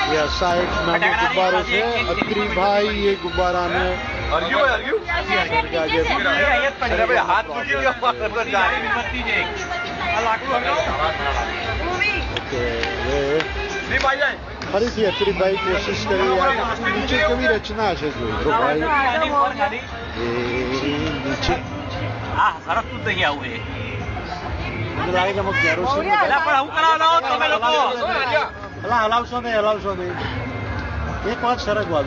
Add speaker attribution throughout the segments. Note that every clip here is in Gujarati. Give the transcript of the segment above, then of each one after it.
Speaker 1: ये साइड नाम गुब्बारों से अत्री भाई ये गुब्बारा ने ફરીથી અત્રીભાઈ કોશિશ કરી નીચે કેવી રચના છે જોઈ ભાઈ નીચે
Speaker 2: સરકતું નહીં આવું એ
Speaker 1: મને લાગે કે અમુક કેરોસીન હલાવશો નહીં એક વાત સરગવા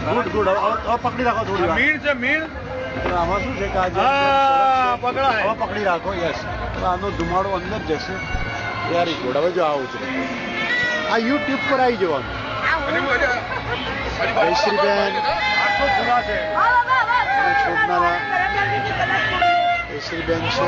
Speaker 1: ગુડ ગુડ હવે પકડી રાખો થોડી મીણ છે મીણ આમાં શું છે કે આજે હવે પકડી રાખો યસ આનો ધુમાડો અંદર જશે વેરી ગુડ હવે જો આવું છે આ યુટ્યુબ પર આવી જવાનું જયશ્રીબેન છોડનારા જયશ્રીબેન છે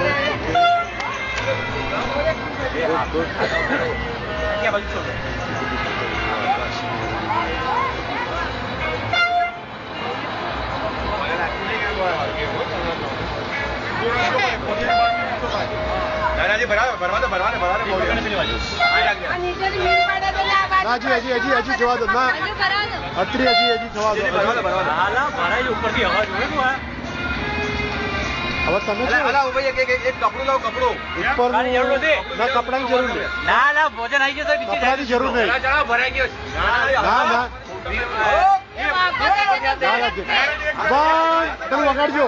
Speaker 1: ગુડ હજી જવા દો ના અત્રી હજી થવા દો હવે તમે કપડાની જરૂર નહીં
Speaker 2: ના ભોજન આવી જશે
Speaker 1: કપડાની જરૂર નહીં તમે વગાડજો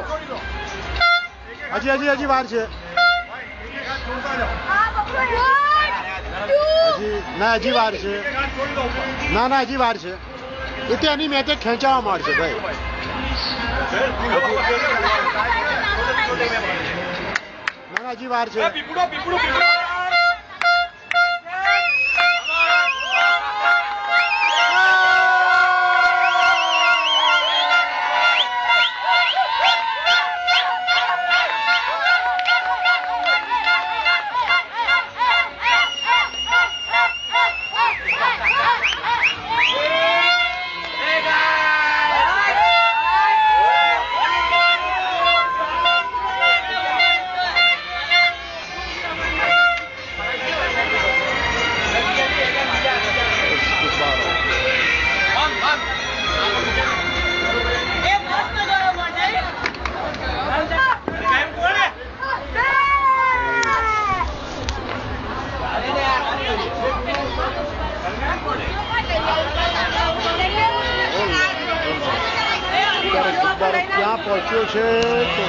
Speaker 1: હજી વાર છે હજી વાર છે ના હજી વાર છે એ ત્યાંની મેચે ખેંચાવા માંડશે ભાઈ ના હજી વાર છે ક્યાં પહોંચ્યો છે તો